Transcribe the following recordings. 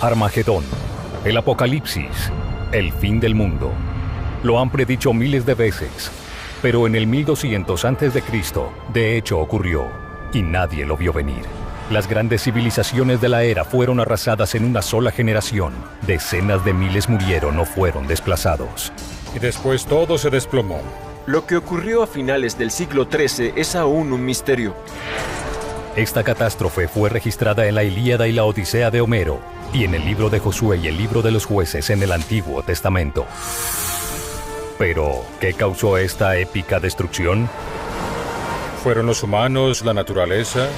Armagedón, el apocalipsis, el fin del mundo. Lo han predicho miles de veces, pero en el 1200 a.C., de hecho ocurrió, y nadie lo vio venir. Las grandes civilizaciones de la era fueron arrasadas en una sola generación. Decenas de miles murieron o fueron desplazados. Y después todo se desplomó. Lo que ocurrió a finales del siglo XIII es aún un misterio. Esta catástrofe fue registrada en la Ilíada y la Odisea de Homero, y en el libro de Josué y el libro de los jueces en el Antiguo Testamento. Pero, ¿qué causó esta épica destrucción? ¿Fueron los humanos, la naturaleza?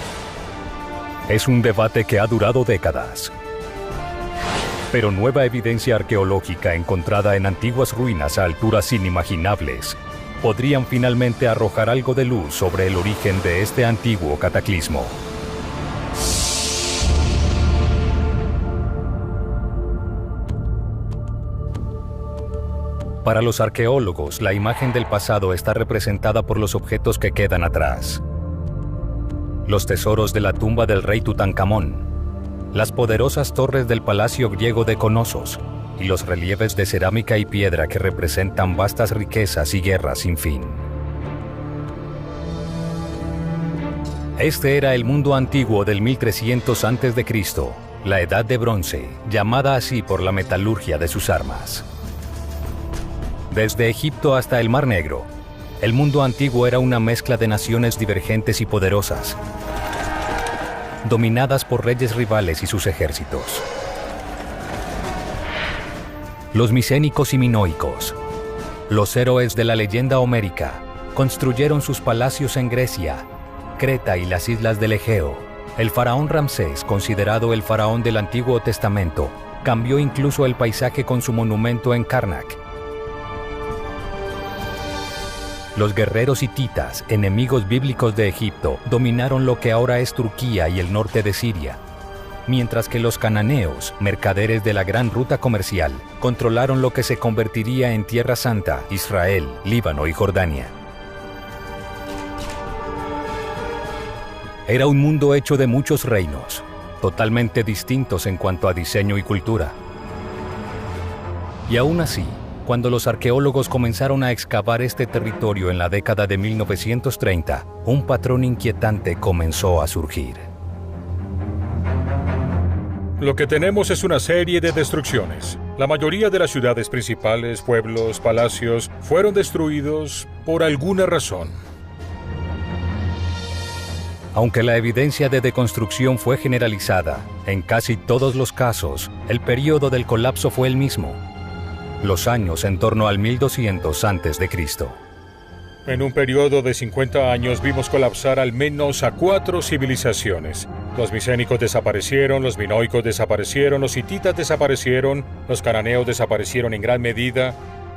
Es un debate que ha durado décadas. Pero nueva evidencia arqueológica encontrada en antiguas ruinas a alturas inimaginables podrían finalmente arrojar algo de luz sobre el origen de este antiguo cataclismo. Para los arqueólogos, la imagen del pasado está representada por los objetos que quedan atrás. Los tesoros de la tumba del rey Tutankamón, las poderosas torres del palacio griego de Conosos y los relieves de cerámica y piedra que representan vastas riquezas y guerras sin fin. Este era el mundo antiguo del 1300 a.C., la Edad de Bronce, llamada así por la metalurgia de sus armas. Desde Egipto hasta el Mar Negro, el mundo antiguo era una mezcla de naciones divergentes y poderosas, dominadas por reyes rivales y sus ejércitos. Los micénicos y minoicos, los héroes de la leyenda homérica, construyeron sus palacios en Grecia, Creta y las islas del Egeo. El faraón Ramsés, considerado el faraón del Antiguo Testamento, cambió incluso el paisaje con su monumento en Karnak. Los guerreros hititas, enemigos bíblicos de Egipto, dominaron lo que ahora es Turquía y el norte de Siria, mientras que los cananeos, mercaderes de la gran ruta comercial, controlaron lo que se convertiría en Tierra Santa, Israel, Líbano y Jordania. Era un mundo hecho de muchos reinos, totalmente distintos en cuanto a diseño y cultura. Y aún así, cuando los arqueólogos comenzaron a excavar este territorio en la década de 1930, un patrón inquietante comenzó a surgir. Lo que tenemos es una serie de destrucciones. La mayoría de las ciudades principales, pueblos, palacios, fueron destruidos por alguna razón. Aunque la evidencia de deconstrucción fue generalizada, en casi todos los casos, el periodo del colapso fue el mismo. Los años en torno al 1200 a.C. En un periodo de 50 años vimos colapsar al menos a 4 civilizaciones. Los micénicos desaparecieron, los minoicos desaparecieron, los hititas desaparecieron, los cananeos desaparecieron en gran medida,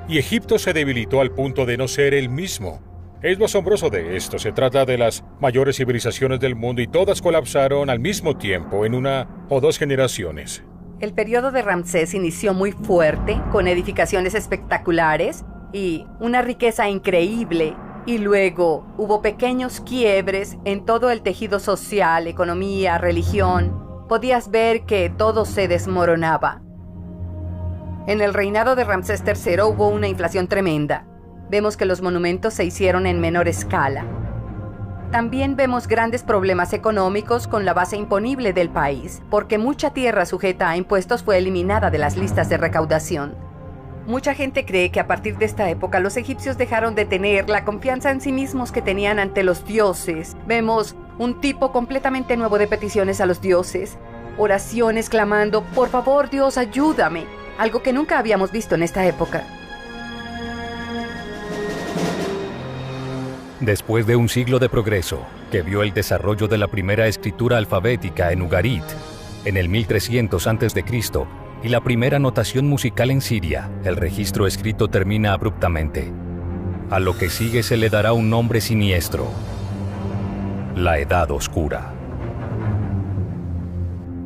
y Egipto se debilitó al punto de no ser el mismo. Es lo asombroso de esto, se trata de las mayores civilizaciones del mundo y todas colapsaron al mismo tiempo en 1 o 2 generaciones. El periodo de Ramsés inició muy fuerte, con edificaciones espectaculares y una riqueza increíble, y luego hubo pequeños quiebres en todo el tejido social, economía, religión. Podías ver que todo se desmoronaba. En el reinado de Ramsés III hubo una inflación tremenda. Vemos que los monumentos se hicieron en menor escala. También vemos grandes problemas económicos con la base imponible del país, porque mucha tierra sujeta a impuestos fue eliminada de las listas de recaudación. Mucha gente cree que a partir de esta época los egipcios dejaron de tener la confianza en sí mismos que tenían ante los dioses. Vemos un tipo completamente nuevo de peticiones a los dioses, oraciones clamando, por favor Dios, ayúdame, algo que nunca habíamos visto en esta época. Después de un siglo de progreso, que vio el desarrollo de la primera escritura alfabética en Ugarit, en el 1300 a.C., y la primera notación musical en Siria, el registro escrito termina abruptamente. A lo que sigue se le dará un nombre siniestro: la Edad Oscura.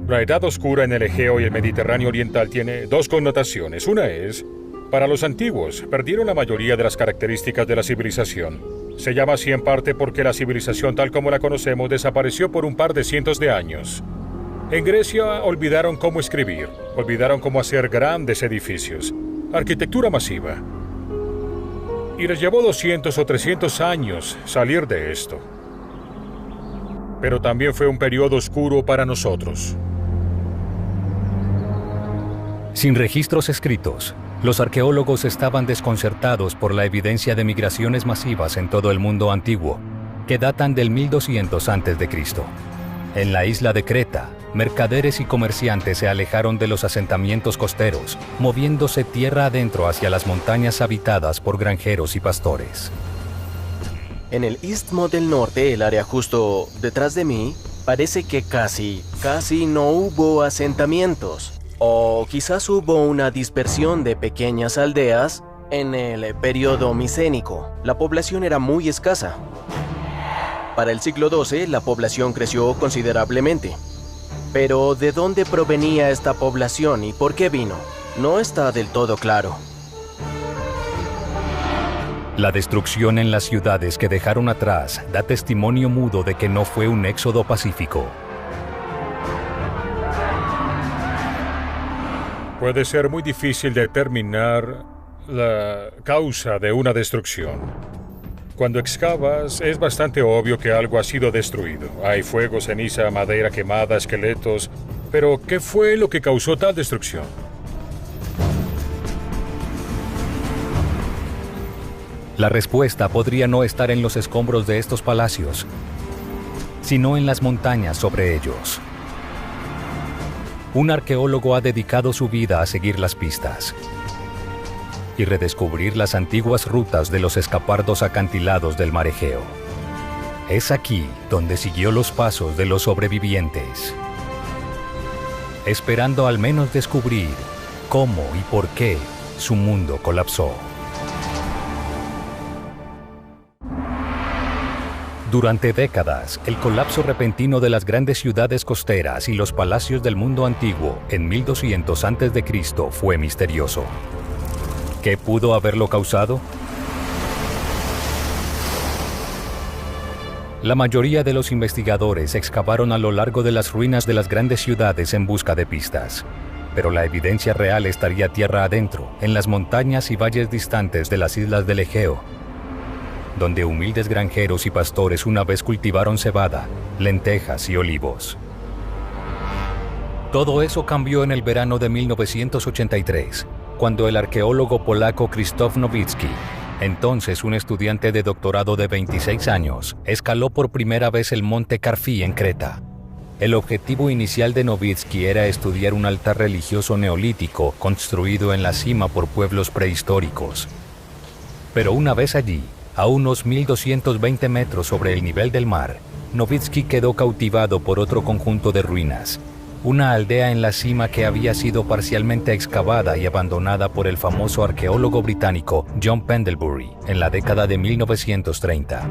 La Edad Oscura en el Egeo y el Mediterráneo Oriental tiene 2 connotaciones. Una es, para los antiguos, perdieron la mayoría de las características de la civilización. Se llama así en parte porque la civilización tal como la conocemos desapareció por un par de cientos de años. En Grecia olvidaron cómo escribir, olvidaron cómo hacer grandes edificios, arquitectura masiva. Y les llevó 200 o 300 años salir de esto. Pero también fue un periodo oscuro para nosotros. Sin registros escritos, los arqueólogos estaban desconcertados por la evidencia de migraciones masivas en todo el mundo antiguo, que datan del 1200 a.C. En la isla de Creta, mercaderes y comerciantes se alejaron de los asentamientos costeros, moviéndose tierra adentro hacia las montañas habitadas por granjeros y pastores. En el Istmo del Norte, el área justo detrás de mí, parece que casi no hubo asentamientos. O quizás hubo una dispersión de pequeñas aldeas en el periodo micénico. La población era muy escasa. Para el siglo XII, la población creció considerablemente. Pero ¿de dónde provenía esta población y por qué vino? No está del todo claro. La destrucción en las ciudades que dejaron atrás da testimonio mudo de que no fue un éxodo pacífico. Puede ser muy difícil determinar la causa de una destrucción. Cuando excavas, es bastante obvio que algo ha sido destruido. Hay fuego, ceniza, madera quemada, esqueletos. Pero, ¿qué fue lo que causó tal destrucción? La respuesta podría no estar en los escombros de estos palacios, sino en las montañas sobre ellos. Un arqueólogo ha dedicado su vida a seguir las pistas y redescubrir las antiguas rutas de los escapardos acantilados del mar Egeo. Es aquí donde siguió los pasos de los sobrevivientes, esperando al menos descubrir cómo y por qué su mundo colapsó. Durante décadas, el colapso repentino de las grandes ciudades costeras y los palacios del mundo antiguo en 1200 a.C. fue misterioso. ¿Qué pudo haberlo causado? La mayoría de los investigadores excavaron a lo largo de las ruinas de las grandes ciudades en busca de pistas, pero la evidencia real estaría tierra adentro, en las montañas y valles distantes de las islas del Egeo, donde humildes granjeros y pastores una vez cultivaron cebada, lentejas y olivos. Todo eso cambió en el verano de 1983, cuando el arqueólogo polaco Krzysztof Nowicki, entonces un estudiante de doctorado de 26 años, escaló por primera vez el monte Carfi en Creta. El objetivo inicial de Nowicki era estudiar un altar religioso neolítico construido en la cima por pueblos prehistóricos. Pero una vez allí, a unos 1220 metros sobre el nivel del mar, Nowicki quedó cautivado por otro conjunto de ruinas, una aldea en la cima que había sido parcialmente excavada y abandonada por el famoso arqueólogo británico John Pendlebury en la década de 1930.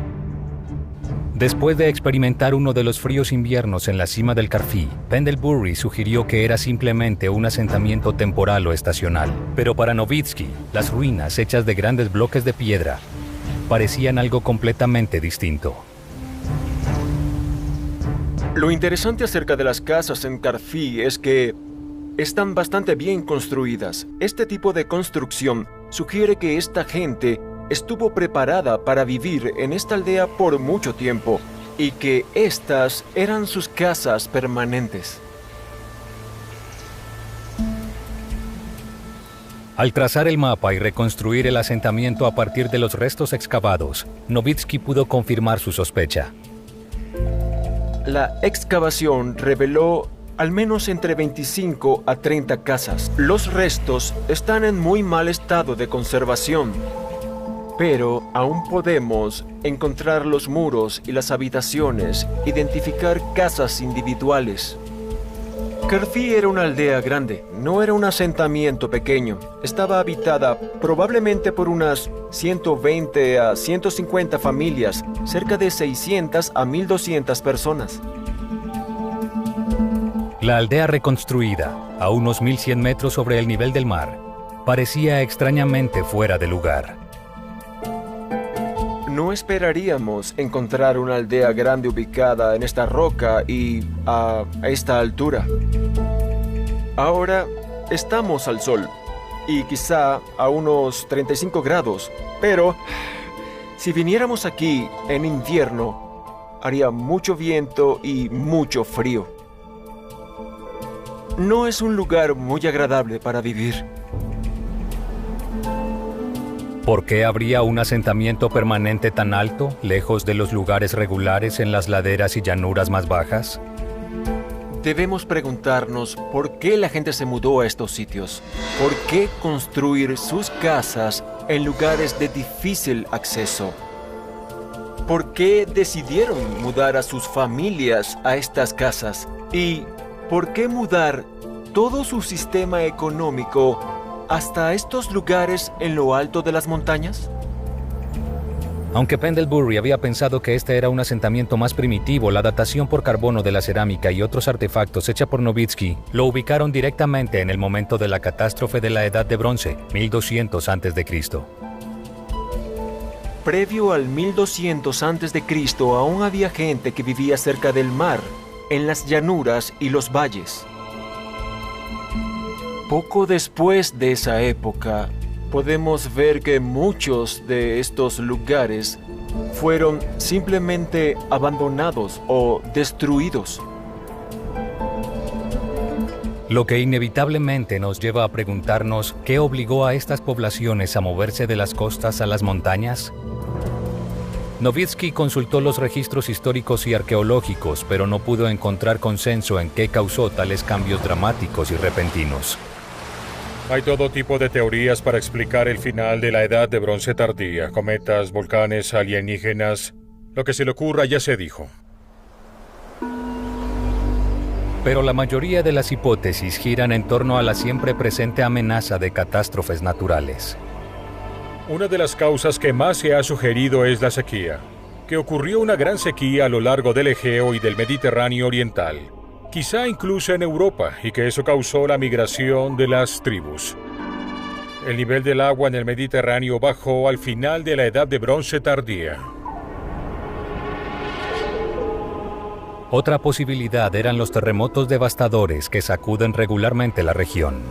Después de experimentar uno de los fríos inviernos en la cima del Carfi, Pendlebury sugirió que era simplemente un asentamiento temporal o estacional. Pero para Nowicki, las ruinas hechas de grandes bloques de piedra parecían algo completamente distinto. Lo interesante acerca de las casas en Carfi es que están bastante bien construidas. Este tipo de construcción sugiere que esta gente estuvo preparada para vivir en esta aldea por mucho tiempo y que estas eran sus casas permanentes. Al trazar el mapa y reconstruir el asentamiento a partir de los restos excavados, Nowicki pudo confirmar su sospecha. La excavación reveló al menos entre 25 a 30 casas. Los restos están en muy mal estado de conservación, pero aún podemos encontrar los muros y las habitaciones, identificar casas individuales. Carfi era una aldea grande, no era un asentamiento pequeño. Estaba habitada probablemente por unas 120 a 150 familias, cerca de 600 a 1200 personas. La aldea reconstruida, a unos 1100 metros sobre el nivel del mar, parecía extrañamente fuera de lugar. No esperaríamos encontrar una aldea grande ubicada en esta roca y a esta altura. Ahora estamos al sol y quizá a unos 35 grados, pero si viniéramos aquí en invierno, haría mucho viento y mucho frío. No es un lugar muy agradable para vivir. ¿Por qué habría un asentamiento permanente tan alto, lejos de los lugares regulares en las laderas y llanuras más bajas? Debemos preguntarnos por qué la gente se mudó a estos sitios. ¿Por qué construir sus casas en lugares de difícil acceso? ¿Por qué decidieron mudar a sus familias a estas casas? ¿Y por qué mudar todo su sistema económico hasta estos lugares en lo alto de las montañas? Aunque Pendlebury había pensado que este era un asentamiento más primitivo, la datación por carbono de la cerámica y otros artefactos hecha por Novitsky lo ubicaron directamente en el momento de la catástrofe de la Edad de Bronce, 1200 a.C. Previo al 1200 a.C. aún había gente que vivía cerca del mar, en las llanuras y los valles. Poco después de esa época, podemos ver que muchos de estos lugares fueron simplemente abandonados o destruidos. Lo que inevitablemente nos lleva a preguntarnos qué obligó a estas poblaciones a moverse de las costas a las montañas. Novitsky consultó los registros históricos y arqueológicos, pero no pudo encontrar consenso en qué causó tales cambios dramáticos y repentinos. Hay todo tipo de teorías para explicar el final de la Edad de Bronce tardía. Cometas, volcanes, alienígenas. Lo que se le ocurra ya se dijo. Pero la mayoría de las hipótesis giran en torno a la siempre presente amenaza de catástrofes naturales. Una de las causas que más se ha sugerido es la sequía, que ocurrió una gran sequía a lo largo del Egeo y del Mediterráneo oriental, quizá incluso en Europa, y que eso causó la migración de las tribus. El nivel del agua en el Mediterráneo bajó al final de la Edad de Bronce tardía. Otra posibilidad eran los terremotos devastadores que sacuden regularmente la región.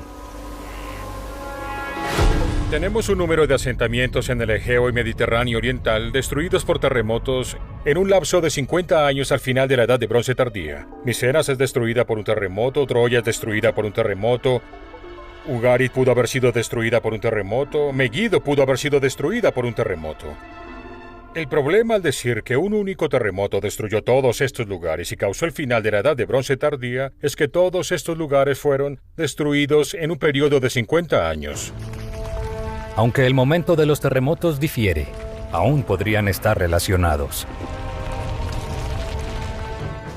Tenemos un número de asentamientos en el Egeo y Mediterráneo oriental destruidos por terremotos en un lapso de 50 años al final de la Edad de Bronce tardía. Micenas es destruida por un terremoto, Troya es destruida por un terremoto, Ugarit pudo haber sido destruida por un terremoto, Megiddo pudo haber sido destruida por un terremoto. El problema al decir que un único terremoto destruyó todos estos lugares y causó el final de la Edad de Bronce tardía es que todos estos lugares fueron destruidos en un periodo de 50 años. Aunque el momento de los terremotos difiere, aún podrían estar relacionados.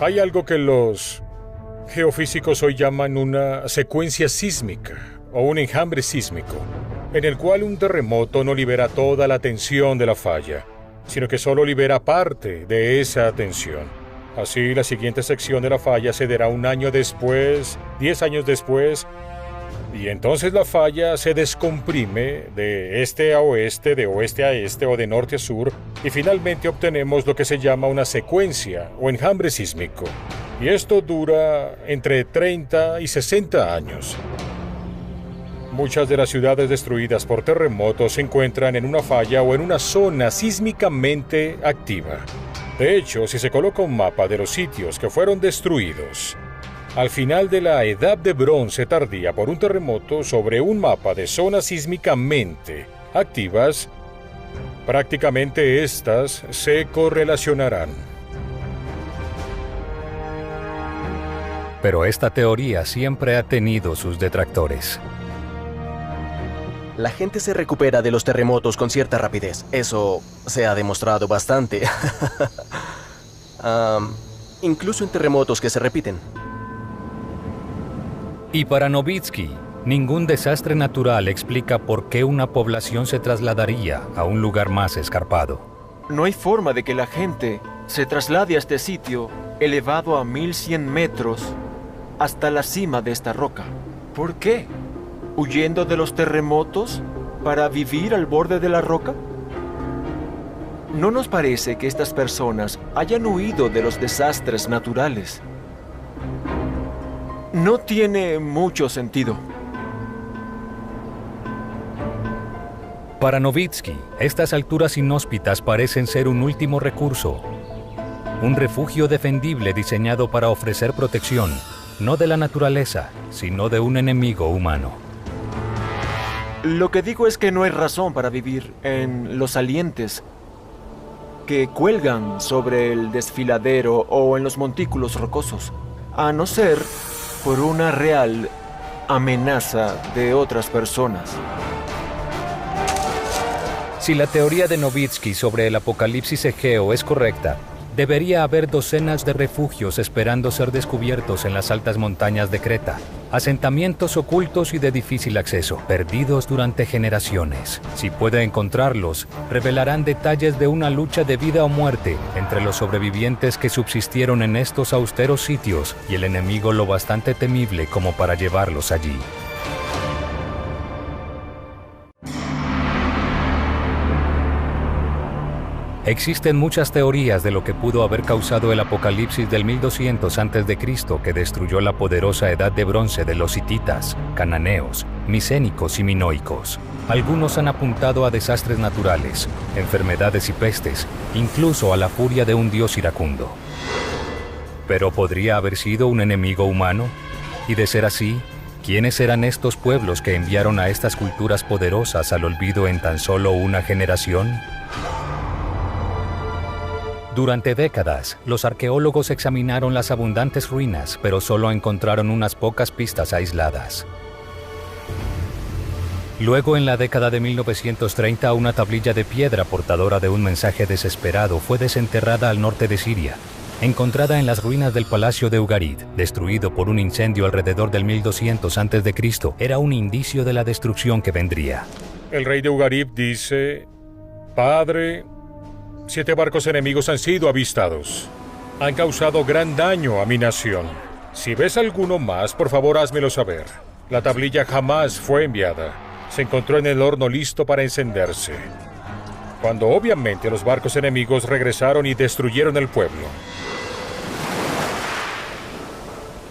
Hay algo que los geofísicos hoy llaman una secuencia sísmica o un enjambre sísmico, en el cual un terremoto no libera toda la tensión de la falla, sino que solo libera parte de esa tensión. Así, la siguiente sección de la falla se dará un año después, 10 años después, y entonces la falla se descomprime de este a oeste, de oeste a este o de norte a sur, y finalmente obtenemos lo que se llama una secuencia o enjambre sísmico. Y esto dura entre 30 y 60 años. Muchas de las ciudades destruidas por terremotos se encuentran en una falla o en una zona sísmicamente activa. De hecho, si se coloca un mapa de los sitios que fueron destruidos al final de la Edad de Bronce tardía por un terremoto sobre un mapa de zonas sísmicamente activas, prácticamente estas se correlacionarán. Pero esta teoría siempre ha tenido sus detractores. La gente se recupera de los terremotos con cierta rapidez. Eso se ha demostrado bastante. Incluso en terremotos que se repiten. Y para Novitsky, ningún desastre natural explica por qué una población se trasladaría a un lugar más escarpado. No hay forma de que la gente se traslade a este sitio elevado a 1100 metros hasta la cima de esta roca. ¿Por qué? ¿Huyendo de los terremotos para vivir al borde de la roca? no nos parece que estas personas hayan huido de los desastres naturales. No tiene mucho sentido. Para Novitsky, estas alturas inhóspitas parecen ser un último recurso, un refugio defendible diseñado para ofrecer protección, no de la naturaleza, sino de un enemigo humano. Lo que digo es que no hay razón para vivir en los salientes que cuelgan sobre el desfiladero o en los montículos rocosos, a no ser por una real amenaza de otras personas. Si la teoría de Novitsky sobre el apocalipsis egeo es correcta, debería haber docenas de refugios esperando ser descubiertos en las altas montañas de Creta, asentamientos ocultos y de difícil acceso, perdidos durante generaciones. Si puede encontrarlos, revelarán detalles de una lucha de vida o muerte entre los sobrevivientes que subsistieron en estos austeros sitios y el enemigo lo bastante temible como para llevarlos allí. Existen muchas teorías de lo que pudo haber causado el apocalipsis del 1200 a.C. que destruyó la poderosa edad de bronce de los hititas, cananeos, micénicos y minoicos. Algunos han apuntado a desastres naturales, enfermedades y pestes, incluso a la furia de un dios iracundo. ¿Pero podría haber sido un enemigo humano? Y de ser así, ¿quiénes eran estos pueblos que enviaron a estas culturas poderosas al olvido en tan solo una generación? Durante décadas, los arqueólogos examinaron las abundantes ruinas, pero solo encontraron unas pocas pistas aisladas. Luego, en la década de 1930, una tablilla de piedra portadora de un mensaje desesperado fue desenterrada al norte de Siria, encontrada en las ruinas del palacio de Ugarit, destruido por un incendio alrededor del 1200 a.C., era un indicio de la destrucción que vendría. El rey de Ugarit dice: Padre, 7 barcos enemigos han sido avistados. Han causado gran daño a mi nación. Si ves alguno más, por favor, házmelo saber. La tablilla jamás fue enviada. Se encontró en el horno listo para encenderse, cuando obviamente los barcos enemigos regresaron y destruyeron el pueblo.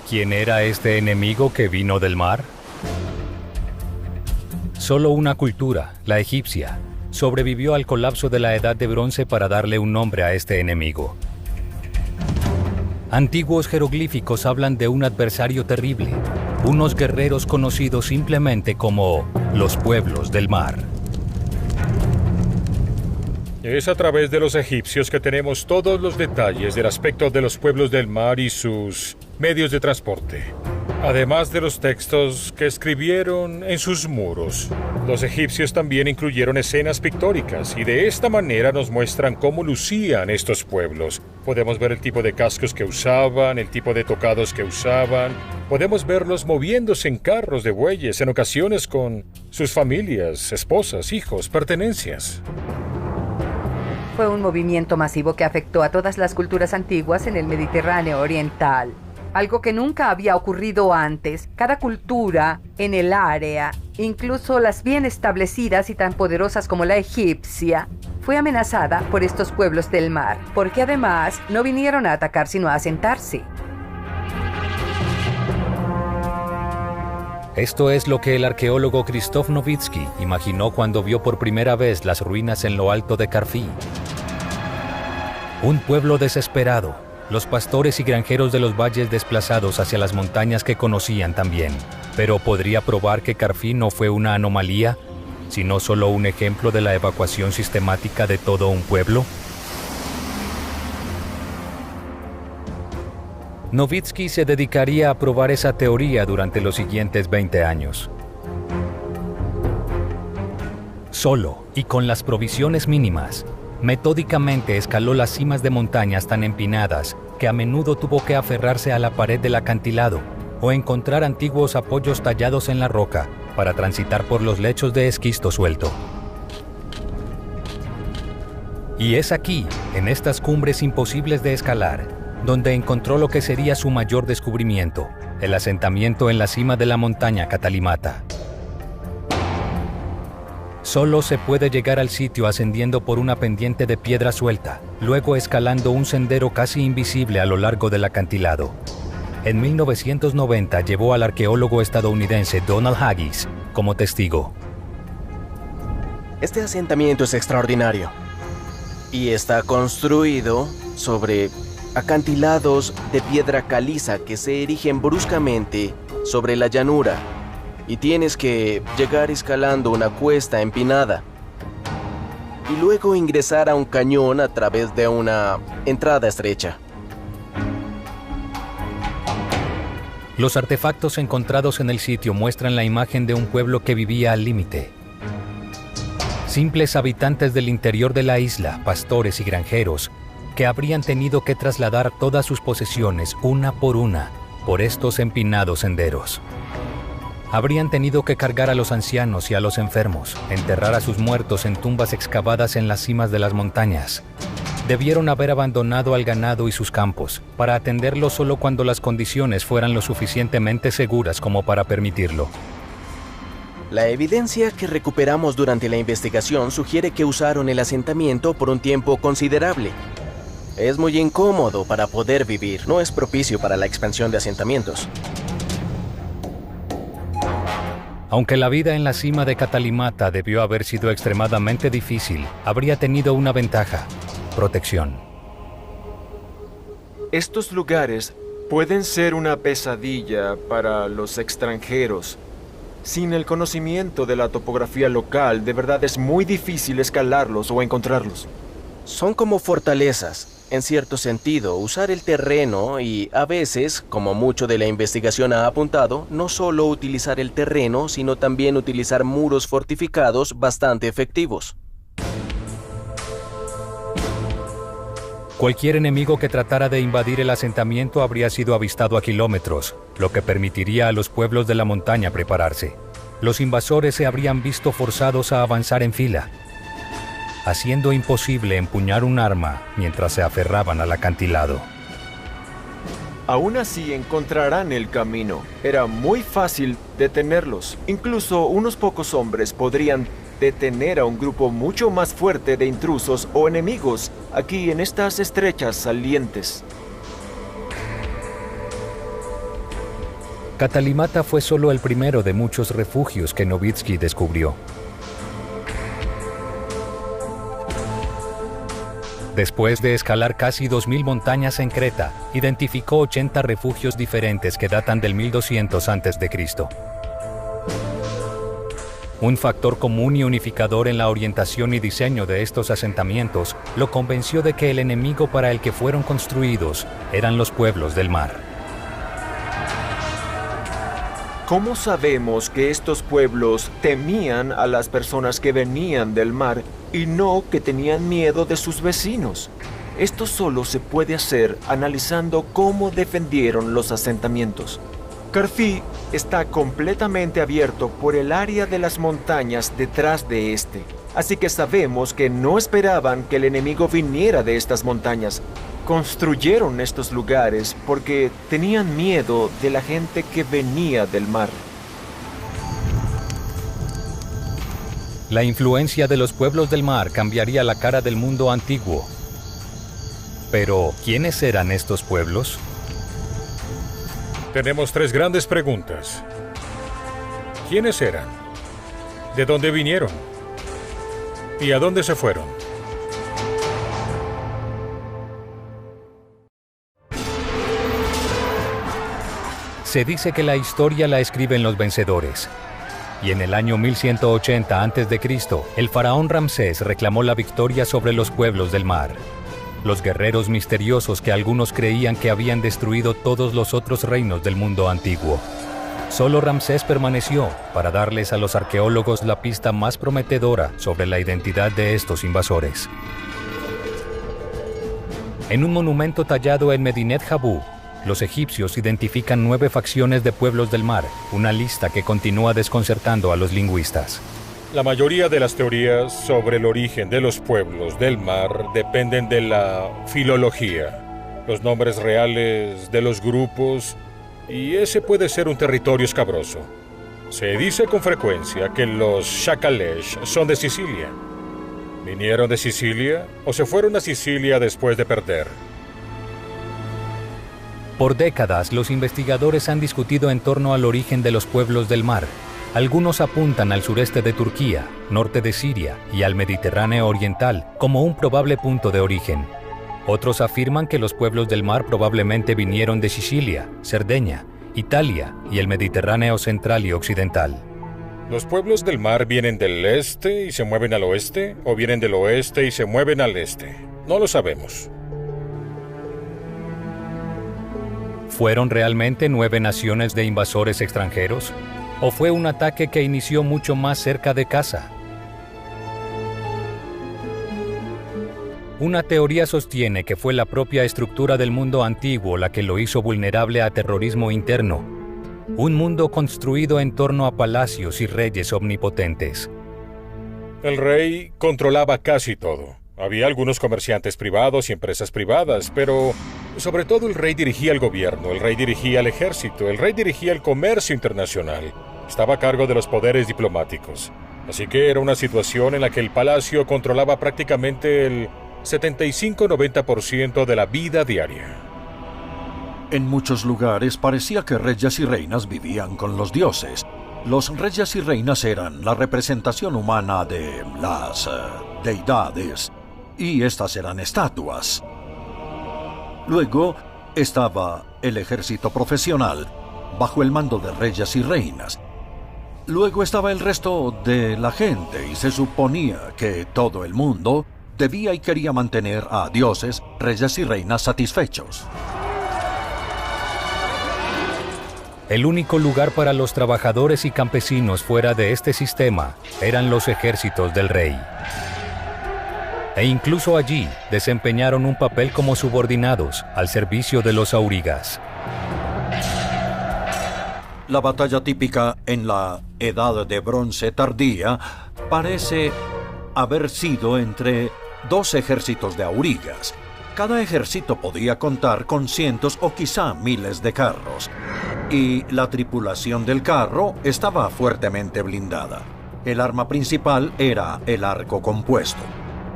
¿Quién era este enemigo que vino del mar? Solo una cultura, la egipcia, sobrevivió al colapso de la Edad de Bronce para darle un nombre a este enemigo. Antiguos jeroglíficos hablan de un adversario terrible, unos guerreros conocidos simplemente como los pueblos del mar. Es a través de los egipcios que tenemos todos los detalles del aspecto de los pueblos del mar y sus medios de transporte, además de los textos que escribieron en sus muros. Los egipcios también incluyeron escenas pictóricas y de esta manera nos muestran cómo lucían estos pueblos. Podemos ver el tipo de cascos que usaban, el tipo de tocados que usaban. Podemos verlos moviéndose en carros de bueyes, en ocasiones con sus familias, esposas, hijos, pertenencias. Fue un movimiento masivo que afectó a todas las culturas antiguas en el Mediterráneo oriental. Algo que nunca había ocurrido antes. Cada cultura en el área, incluso las bien establecidas y tan poderosas como la egipcia, fue amenazada por estos pueblos del mar, porque además no vinieron a atacar sino a asentarse. Esto es lo que el arqueólogo Krzysztof Novitsky imaginó cuando vio por primera vez las ruinas en lo alto de Carfi. Un pueblo desesperado, los pastores y granjeros de los valles desplazados hacia las montañas que conocían también. Pero ¿podría probar que Carfi no fue una anomalía, sino solo un ejemplo de la evacuación sistemática de todo un pueblo? Novitsky se dedicaría a probar esa teoría durante los siguientes 20 años. Solo y con las provisiones mínimas, metódicamente escaló las cimas de montañas tan empinadas que a menudo tuvo que aferrarse a la pared del acantilado o encontrar antiguos apoyos tallados en la roca para transitar por los lechos de esquisto suelto. Y es aquí, en estas cumbres imposibles de escalar, donde encontró lo que sería su mayor descubrimiento, el asentamiento en la cima de la montaña Catalimata. Solo se puede llegar al sitio ascendiendo por una pendiente de piedra suelta, luego escalando un sendero casi invisible a lo largo del acantilado. En 1990 llevó al arqueólogo estadounidense Donald Haggis como testigo. Este asentamiento es extraordinario y está construido sobre acantilados de piedra caliza que se erigen bruscamente sobre la llanura. Y tienes que llegar escalando una cuesta empinada y luego ingresar a un cañón a través de una entrada estrecha. Los artefactos encontrados en el sitio muestran la imagen de un pueblo que vivía al límite. Simples habitantes del interior de la isla, pastores y granjeros, que habrían tenido que trasladar todas sus posesiones una por estos empinados senderos. Habrían tenido que cargar a los ancianos y a los enfermos, enterrar a sus muertos en tumbas excavadas en las cimas de las montañas. Debieron haber abandonado al ganado y sus campos, para atenderlo solo cuando las condiciones fueran lo suficientemente seguras como para permitirlo. La evidencia que recuperamos durante la investigación sugiere que usaron el asentamiento por un tiempo considerable. Es muy incómodo para poder vivir, no es propicio para la expansión de asentamientos. Aunque la vida en la cima de Katalimata debió haber sido extremadamente difícil, habría tenido una ventaja: protección. Estos lugares pueden ser una pesadilla para los extranjeros. Sin el conocimiento de la topografía local, de verdad es muy difícil escalarlos o encontrarlos. Son como fortalezas. En cierto sentido, usar el terreno y, a veces, como mucho de la investigación ha apuntado, no solo utilizar el terreno, sino también utilizar muros fortificados bastante efectivos. Cualquier enemigo que tratara de invadir el asentamiento habría sido avistado a kilómetros, lo que permitiría a los pueblos de la montaña prepararse. Los invasores se habrían visto forzados a avanzar en fila, haciendo imposible empuñar un arma mientras se aferraban al acantilado. Aún así encontrarán el camino. Era muy fácil detenerlos. Incluso unos pocos hombres podrían detener a un grupo mucho más fuerte de intrusos o enemigos aquí en estas estrechas salientes. Katalimata fue solo el primero de muchos refugios que Novitsky descubrió. Después de escalar casi 2000 montañas en Creta, identificó 80 refugios diferentes que datan del 1200 a.C. Un factor común y unificador en la orientación y diseño de estos asentamientos lo convenció de que el enemigo para el que fueron construidos eran los pueblos del mar. ¿Cómo sabemos que estos pueblos temían a las personas que venían del mar y no que tenían miedo de sus vecinos? Esto solo se puede hacer analizando cómo defendieron los asentamientos. Carfi está completamente abierto por el área de las montañas detrás de este, así que sabemos que no esperaban que el enemigo viniera de estas montañas. Construyeron estos lugares porque tenían miedo de la gente que venía del mar. La influencia de los pueblos del mar cambiaría la cara del mundo antiguo. Pero, ¿quiénes eran estos pueblos? Tenemos tres grandes preguntas. ¿Quiénes eran? ¿De dónde vinieron? ¿Y a dónde se fueron? Se dice que la historia la escriben los vencedores. Y en el año 1180 a.C., el faraón Ramsés reclamó la victoria sobre los pueblos del mar. Los guerreros misteriosos que algunos creían que habían destruido todos los otros reinos del mundo antiguo. Solo Ramsés permaneció para darles a los arqueólogos la pista más prometedora sobre la identidad de estos invasores. En un monumento tallado en Medinet Habu, los egipcios identifican 9 facciones de pueblos del mar, una lista que continúa desconcertando a los lingüistas. La mayoría de las teorías sobre el origen de los pueblos del mar dependen de la filología, los nombres reales de los grupos, y ese puede ser un territorio escabroso. Se dice con frecuencia que los Shakalesh son de Sicilia. ¿Vinieron de Sicilia o se fueron a Sicilia después de perder? Por décadas, los investigadores han discutido en torno al origen de los pueblos del mar. Algunos apuntan al sureste de Turquía, norte de Siria y al Mediterráneo oriental como un probable punto de origen. Otros afirman que los pueblos del mar probablemente vinieron de Sicilia, Cerdeña, Italia y el Mediterráneo central y occidental. ¿Los pueblos del mar vienen del este y se mueven al oeste o vienen del oeste y se mueven al este? No lo sabemos. ¿Fueron realmente 9 naciones de invasores extranjeros? ¿O fue un ataque que inició mucho más cerca de casa? Una teoría sostiene que fue la propia estructura del mundo antiguo la que lo hizo vulnerable a terrorismo interno. Un mundo construido en torno a palacios y reyes omnipotentes. El rey controlaba casi todo. Había algunos comerciantes privados y empresas privadas, pero sobre todo el rey dirigía el gobierno, el rey dirigía el ejército, el rey dirigía el comercio internacional. Estaba a cargo de los poderes diplomáticos. Así que era una situación en la que el palacio controlaba prácticamente el 75-90% de la vida diaria. En muchos lugares parecía que reyes y reinas vivían con los dioses. Los reyes y reinas eran la representación humana de las deidades, y estas eran estatuas. Luego estaba el ejército profesional, bajo el mando de reyes y reinas. Luego estaba el resto de la gente, y se suponía que todo el mundo debía y quería mantener a dioses, reyes y reinas satisfechos. El único lugar para los trabajadores y campesinos fuera de este sistema eran los ejércitos del rey. E incluso allí desempeñaron un papel como subordinados al servicio de los aurigas. La batalla típica en la Edad de Bronce tardía parece haber sido entre 2 ejércitos de aurigas. Cada ejército podía contar con cientos o quizá miles de carros, y la tripulación del carro estaba fuertemente blindada. El arma principal era el arco compuesto.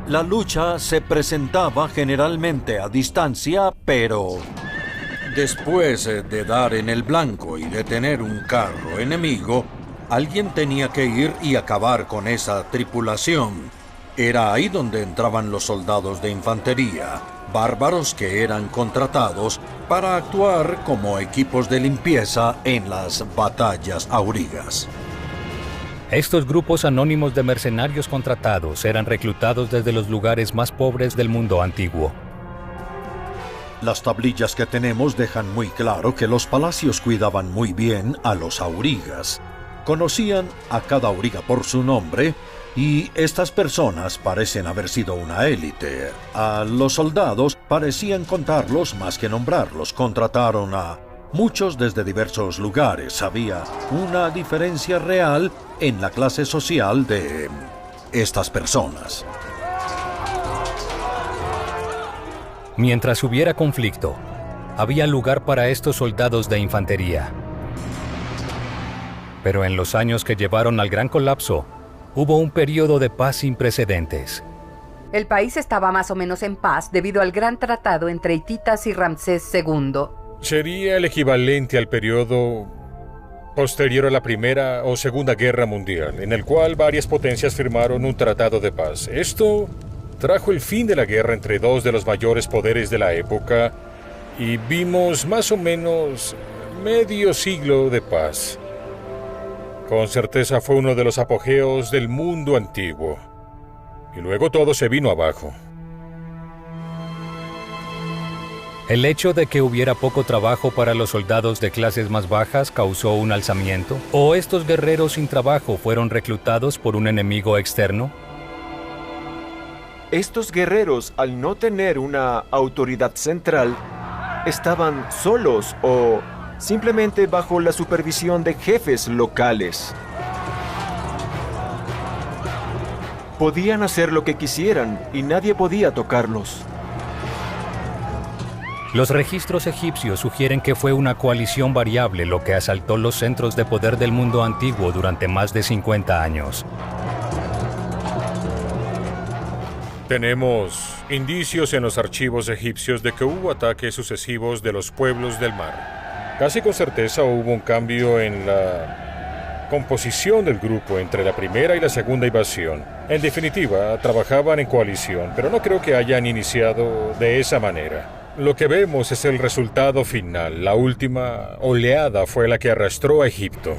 La lucha se presentaba generalmente a distancia, pero después de dar en el blanco y detener un carro enemigo, alguien tenía que ir y acabar con esa tripulación. Era ahí donde entraban los soldados de infantería, bárbaros que eran contratados para actuar como equipos de limpieza en las batallas aurigas. Estos grupos anónimos de mercenarios contratados eran reclutados desde los lugares más pobres del mundo antiguo. Las tablillas que tenemos dejan muy claro que los palacios cuidaban muy bien a los aurigas. Conocían a cada auriga por su nombre, y estas personas parecen haber sido una élite. A los soldados parecían contarlos más que nombrarlos. Contrataron a muchos desde diversos lugares. Había una diferencia real en la clase social de estas personas. Mientras hubiera conflicto, había lugar para estos soldados de infantería. Pero en los años que llevaron al gran colapso, hubo un periodo de paz sin precedentes. El país estaba más o menos en paz debido al gran tratado entre hititas y Ramsés II. Sería el equivalente al periodo posterior a la Primera o Segunda Guerra Mundial, en el cual varias potencias firmaron un tratado de paz. Esto trajo el fin de la guerra entre 2 de los mayores poderes de la época y vimos más o menos medio siglo de paz. Con certeza fue uno de los apogeos del mundo antiguo. Y luego todo se vino abajo. ¿El hecho de que hubiera poco trabajo para los soldados de clases más bajas causó un alzamiento? ¿O estos guerreros sin trabajo fueron reclutados por un enemigo externo? Estos guerreros, al no tener una autoridad central, estaban solos o simplemente bajo la supervisión de jefes locales. Podían hacer lo que quisieran y nadie podía tocarlos. Los registros egipcios sugieren que fue una coalición variable lo que asaltó los centros de poder del mundo antiguo durante más de 50 años. Tenemos indicios en los archivos egipcios de que hubo ataques sucesivos de los pueblos del mar. Casi con certeza hubo un cambio en la composición del grupo entre la primera y la segunda invasión. En definitiva, trabajaban en coalición, pero no creo que hayan iniciado de esa manera. Lo que vemos es el resultado final. La última oleada fue la que arrastró a Egipto.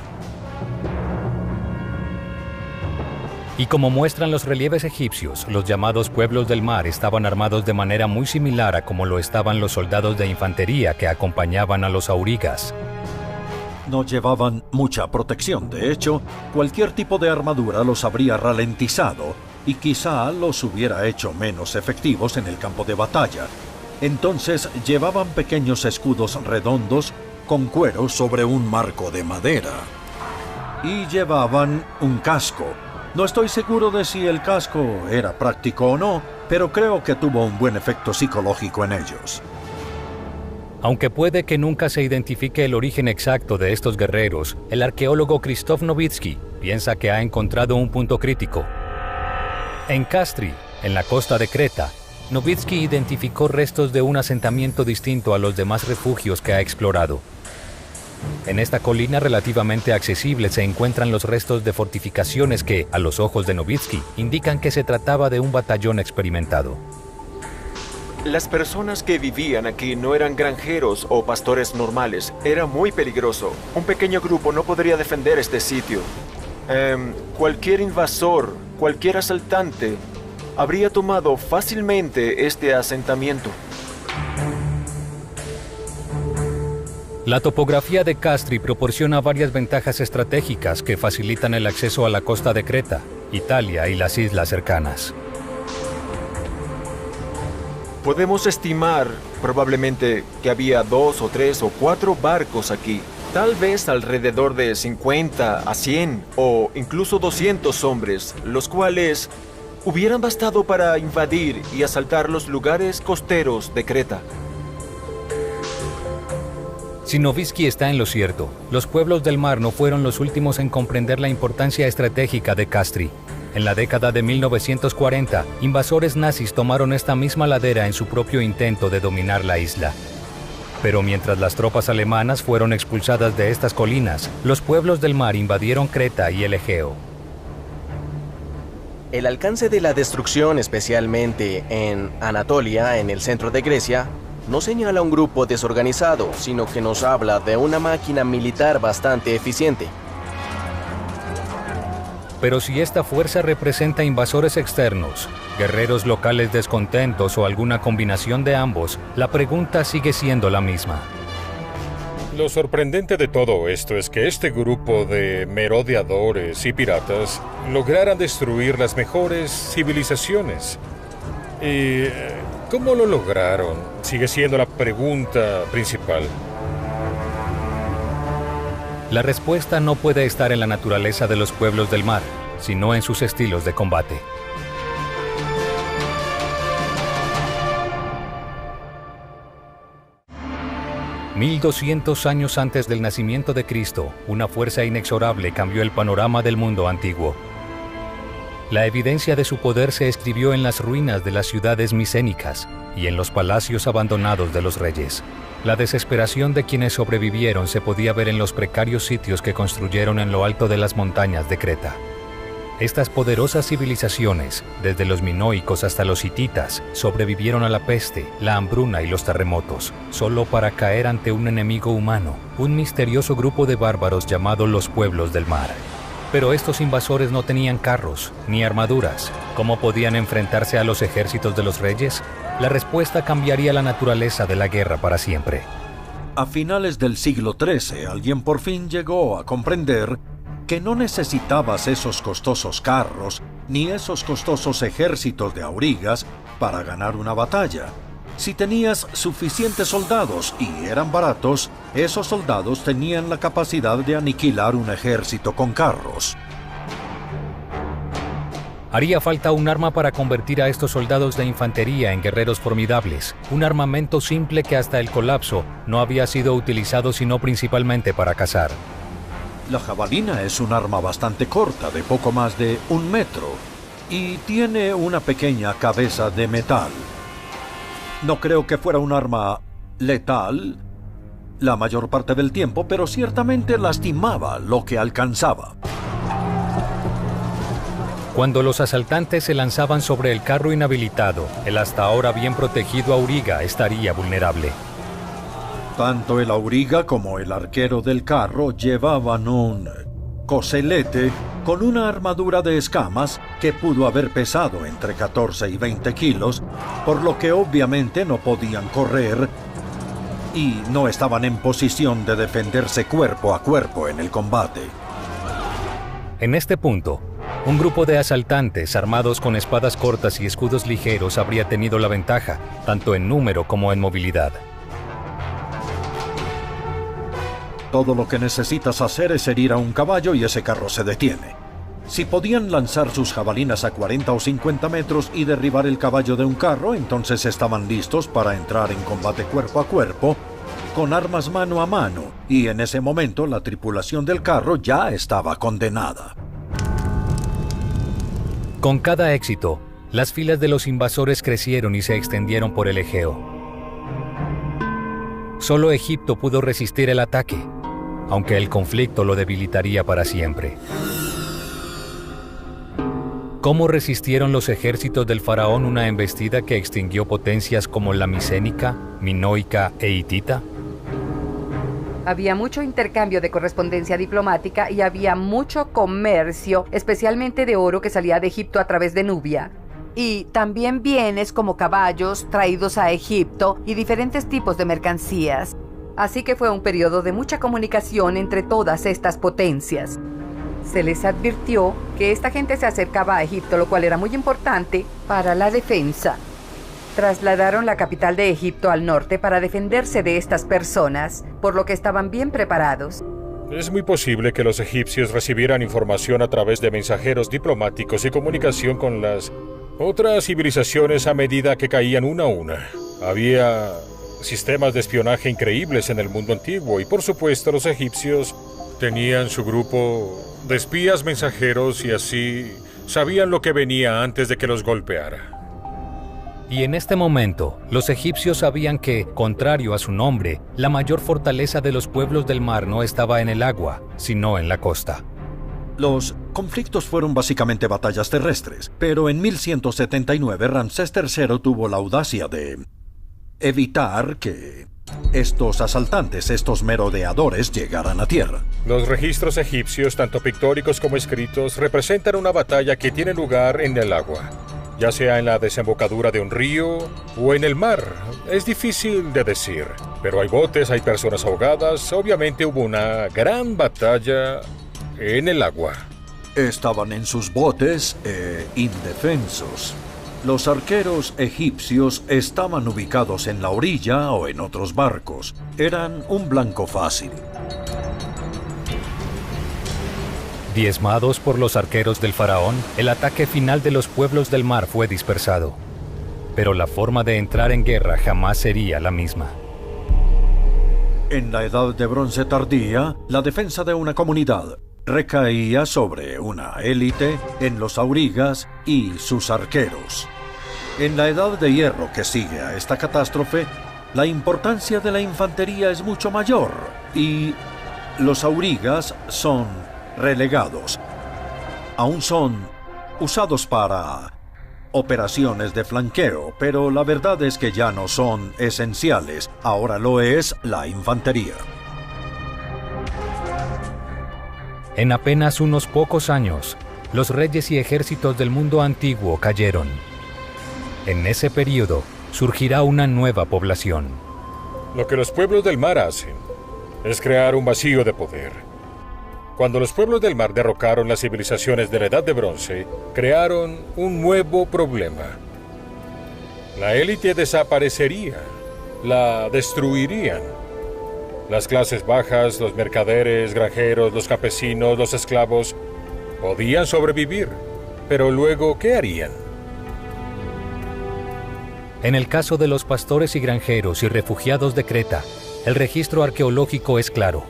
Y como muestran los relieves egipcios, los llamados pueblos del mar estaban armados de manera muy similar a como lo estaban los soldados de infantería que acompañaban a los aurigas. No llevaban mucha protección. De hecho, cualquier tipo de armadura los habría ralentizado y quizá los hubiera hecho menos efectivos en el campo de batalla. Entonces llevaban pequeños escudos redondos con cuero sobre un marco de madera. Y llevaban un casco. No estoy seguro de si el casco era práctico o no, pero creo que tuvo un buen efecto psicológico en ellos. Aunque puede que nunca se identifique el origen exacto de estos guerreros, el arqueólogo Krzysztof Nowicki piensa que ha encontrado un punto crítico. En Kastri, en la costa de Creta, Nowicki identificó restos de un asentamiento distinto a los demás refugios que ha explorado. En esta colina relativamente accesible se encuentran los restos de fortificaciones que, a los ojos de Nowicki, indican que se trataba de un batallón experimentado. Las personas que vivían aquí no eran granjeros o pastores normales. Era muy peligroso. Un pequeño grupo no podría defender este sitio. Cualquier invasor, cualquier asaltante, habría tomado fácilmente este asentamiento. La topografía de Kastri proporciona varias ventajas estratégicas que facilitan el acceso a la costa de Creta, Italia y las islas cercanas. Podemos estimar probablemente que había 2 o 3 o 4 barcos aquí. Tal vez alrededor de 50 a 100 o incluso 200 hombres, los cuales hubieran bastado para invadir y asaltar los lugares costeros de Creta. Si Nowicki está en lo cierto, los pueblos del mar no fueron los últimos en comprender la importancia estratégica de Kastri. En la década de 1940, invasores nazis tomaron esta misma ladera en su propio intento de dominar la isla. Pero mientras las tropas alemanas fueron expulsadas de estas colinas, los pueblos del mar invadieron Creta y el Egeo. El alcance de la destrucción, especialmente en Anatolia, en el centro de Grecia, no señala un grupo desorganizado, sino que nos habla de una máquina militar bastante eficiente. Pero si esta fuerza representa invasores externos, guerreros locales descontentos o alguna combinación de ambos, la pregunta sigue siendo la misma. Lo sorprendente de todo esto es que este grupo de merodeadores y piratas lograran destruir las mejores civilizaciones. ¿Y cómo lo lograron? Sigue siendo la pregunta principal. La respuesta no puede estar en la naturaleza de los pueblos del mar, sino en sus estilos de combate. $1200 años antes del nacimiento de Cristo, una fuerza inexorable cambió el panorama del mundo antiguo. La evidencia de su poder se escribió en las ruinas de las ciudades micénicas y en los palacios abandonados de los reyes. La desesperación de quienes sobrevivieron se podía ver en los precarios sitios que construyeron en lo alto de las montañas de Creta. Estas poderosas civilizaciones, desde los minoicos hasta los hititas, sobrevivieron a la peste, la hambruna y los terremotos, solo para caer ante un enemigo humano, un misterioso grupo de bárbaros llamados los pueblos del mar. Pero estos invasores no tenían carros, ni armaduras. ¿Cómo podían enfrentarse a los ejércitos de los reyes? La respuesta cambiaría la naturaleza de la guerra para siempre. A finales del siglo XIII, alguien por fin llegó a comprender que no necesitabas esos costosos carros ni esos costosos ejércitos de aurigas para ganar una batalla. Si tenías suficientes soldados y eran baratos, esos soldados tenían la capacidad de aniquilar un ejército con carros. Haría falta un arma para convertir a estos soldados de infantería en guerreros formidables, un armamento simple que hasta el colapso no había sido utilizado sino principalmente para cazar. La jabalina es un arma bastante corta, de poco más de 1 metro, y tiene una pequeña cabeza de metal. No creo que fuera un arma letal la mayor parte del tiempo, pero ciertamente lastimaba lo que alcanzaba. Cuando los asaltantes se lanzaban sobre el carro inhabilitado, el hasta ahora bien protegido auriga estaría vulnerable. Tanto el auriga como el arquero del carro llevaban un coselete con una armadura de escamas que pudo haber pesado entre 14 y 20 kilos, por lo que obviamente no podían correr y no estaban en posición de defenderse cuerpo a cuerpo en el combate. En este punto, un grupo de asaltantes armados con espadas cortas y escudos ligeros habría tenido la ventaja, tanto en número como en movilidad. Todo lo que necesitas hacer es herir a un caballo y ese carro se detiene. Si podían lanzar sus jabalinas a 40 o 50 metros y derribar el caballo de un carro, entonces estaban listos para entrar en combate cuerpo a cuerpo, con armas mano a mano, y en ese momento la tripulación del carro ya estaba condenada. Con cada éxito, las filas de los invasores crecieron y se extendieron por el Egeo. Solo Egipto pudo resistir el ataque, aunque el conflicto lo debilitaría para siempre. ¿Cómo resistieron los ejércitos del faraón una embestida que extinguió potencias como la micénica, minoica e hitita? Había mucho intercambio de correspondencia diplomática y había mucho comercio, especialmente de oro que salía de Egipto a través de Nubia. Y también bienes como caballos traídos a Egipto y diferentes tipos de mercancías. Así que fue un periodo de mucha comunicación entre todas estas potencias. Se les advirtió que esta gente se acercaba a Egipto, lo cual era muy importante para la defensa. Trasladaron la capital de Egipto al norte para defenderse de estas personas, por lo que estaban bien preparados. Es muy posible que los egipcios recibieran información a través de mensajeros diplomáticos y comunicación con las otras civilizaciones a medida que caían una a una. Había sistemas de espionaje increíbles en el mundo antiguo y por supuesto los egipcios tenían su grupo de espías mensajeros y así sabían lo que venía antes de que los golpeara. Y en este momento, los egipcios sabían que, contrario a su nombre, la mayor fortaleza de los pueblos del mar no estaba en el agua, sino en la costa. Los conflictos fueron básicamente batallas terrestres, pero en 1179 Ramsés III tuvo la audacia de evitar que estos asaltantes, estos merodeadores, llegaran a tierra. Los registros egipcios, tanto pictóricos como escritos, representan una batalla que tiene lugar en el agua, ya sea en la desembocadura de un río o en el mar. Es difícil de decir, pero hay botes, hay personas ahogadas. Obviamente hubo una gran batalla en el agua. Estaban en sus botes indefensos. Los arqueros egipcios estaban ubicados en la orilla o en otros barcos. Eran un blanco fácil. Diezmados por los arqueros del faraón, el ataque final de los pueblos del mar fue dispersado. Pero la forma de entrar en guerra jamás sería la misma. En la Edad de Bronce tardía, la defensa de una comunidad recaía sobre una élite en los aurigas y sus arqueros. En la Edad de Hierro que sigue a esta catástrofe, la importancia de la infantería es mucho mayor y los aurigas son relegados. Aún son usados para operaciones de flanqueo, pero la verdad es que ya no son esenciales. Ahora lo es la infantería. En apenas unos pocos años, los reyes y ejércitos del mundo antiguo cayeron. En ese periodo surgirá una nueva población. Lo que los pueblos del mar hacen es crear un vacío de poder. Cuando los pueblos del mar derrocaron las civilizaciones de la Edad de Bronce, crearon un nuevo problema. La élite desaparecería, la destruirían. Las clases bajas, los mercaderes, granjeros, los campesinos, los esclavos, podían sobrevivir, Pero luego, ¿qué harían? En el caso de los pastores y granjeros y refugiados de Creta, el registro arqueológico es claro.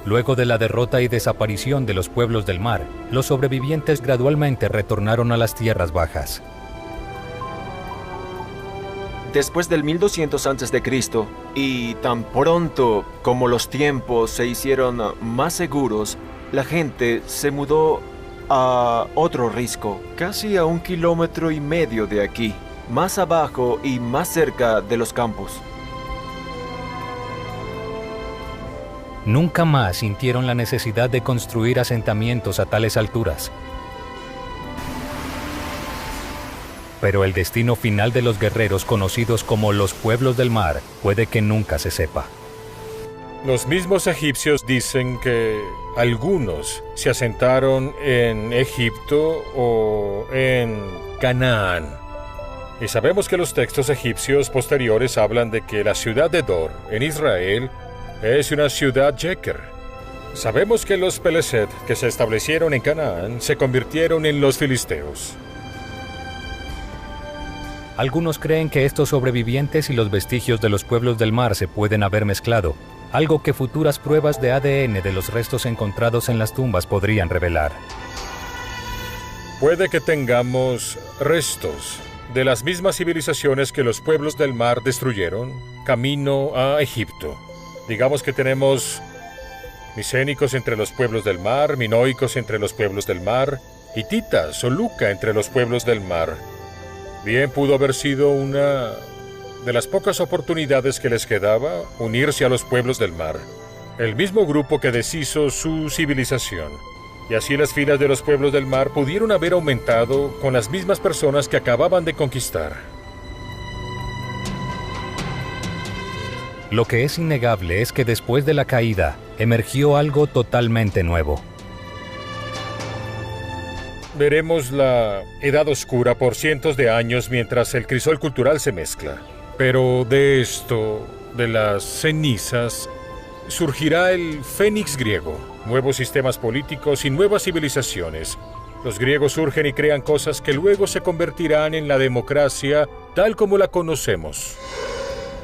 Luego de la derrota y desaparición de los pueblos del mar, los sobrevivientes gradualmente retornaron a las tierras bajas. Después del 1200 a.C., y tan pronto como los tiempos se hicieron más seguros, la gente se mudó a otro risco, casi a 1,5 kilómetros de aquí, más abajo y más cerca de los campos. Nunca más sintieron la necesidad de construir asentamientos a tales alturas. Pero el destino final de los guerreros conocidos como los pueblos del mar puede que nunca se sepa. Los mismos egipcios dicen que algunos se asentaron en Egipto o en Canaán. Y sabemos que los textos egipcios posteriores hablan de que la ciudad de Dor, en Israel, es una ciudad Jeker. Sabemos que los Peleset que se establecieron en Canaán se convirtieron en los filisteos. Algunos creen que estos sobrevivientes y los vestigios de los pueblos del mar se pueden haber mezclado, algo que futuras pruebas de ADN de los restos encontrados en las tumbas podrían revelar. Puede que tengamos restos de las mismas civilizaciones que los pueblos del mar destruyeron camino a Egipto. Digamos que tenemos micénicos entre los pueblos del mar, minoicos entre los pueblos del mar, hititas o luca entre los pueblos del mar. Bien pudo haber sido una de las pocas oportunidades que les quedaba unirse a los pueblos del mar, el mismo grupo que deshizo su civilización. Y así las filas de los pueblos del mar pudieron haber aumentado con las mismas personas que acababan de conquistar. Lo que es innegable es que después de la caída, emergió algo totalmente nuevo. Veremos la Edad Oscura por cientos de años mientras el crisol cultural se mezcla. Pero de esto, de las cenizas, surgirá el Fénix griego, nuevos sistemas políticos y nuevas civilizaciones. Los griegos surgen y crean cosas que luego se convertirán en la democracia tal como la conocemos.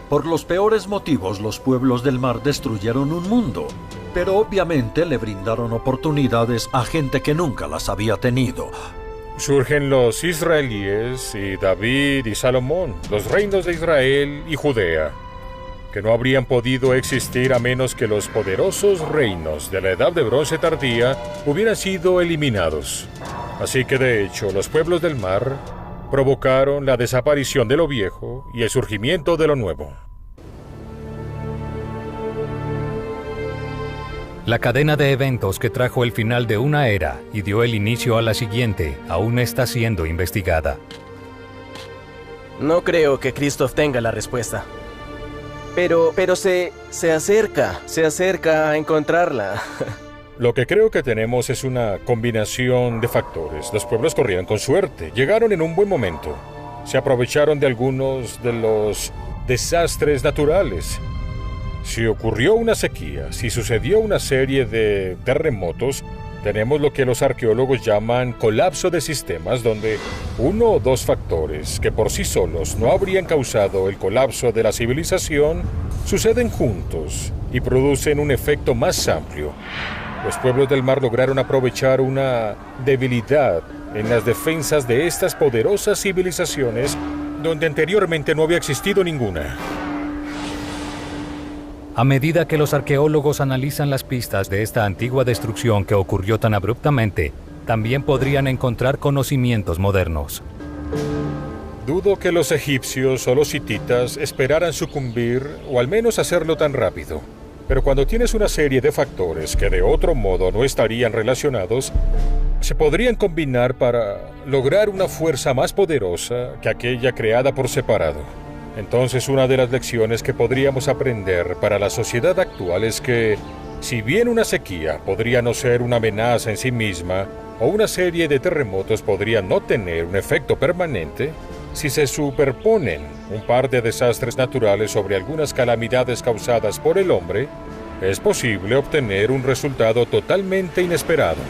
Por los peores motivos, los pueblos del mar destruyeron un mundo, pero obviamente le brindaron oportunidades a gente que nunca las había tenido. Surgen los israelíes y David y Salomón, los reinos de Israel y Judea, que no habrían podido existir a menos que los poderosos reinos de la Edad de Bronce tardía hubieran sido eliminados. Así que de hecho, los pueblos del mar provocaron la desaparición de lo viejo y el surgimiento de lo nuevo. La cadena de eventos que trajo el final de una era y dio el inicio a la siguiente aún está siendo investigada. No creo que Christoph tenga la respuesta. Pero se acerca a encontrarla. Lo que creo que tenemos es una combinación de factores. Los pueblos corrían con suerte, llegaron en un buen momento. Se aprovecharon de algunos de los desastres naturales. Si ocurrió una sequía, si sucedió una serie de terremotos, tenemos lo que los arqueólogos llaman colapso de sistemas, donde uno o dos factores que por sí solos no habrían causado el colapso de la civilización, suceden juntos y producen un efecto más amplio. Los pueblos del mar lograron aprovechar una debilidad en las defensas de estas poderosas civilizaciones donde anteriormente no había existido ninguna. A medida que los arqueólogos analizan las pistas de esta antigua destrucción que ocurrió tan abruptamente, también podrían encontrar conocimientos modernos. Dudo que los egipcios o los hititas esperaran sucumbir o al menos hacerlo tan rápido. Pero cuando tienes una serie de factores que de otro modo no estarían relacionados, se podrían combinar para lograr una fuerza más poderosa que aquella creada por separado. Entonces, una de las lecciones que podríamos aprender para la sociedad actual es que, si bien una sequía podría no ser una amenaza en sí misma, o una serie de terremotos podría no tener un efecto permanente, si se superponen un par de desastres naturales sobre algunas calamidades causadas por el hombre, es posible obtener un resultado totalmente inesperado.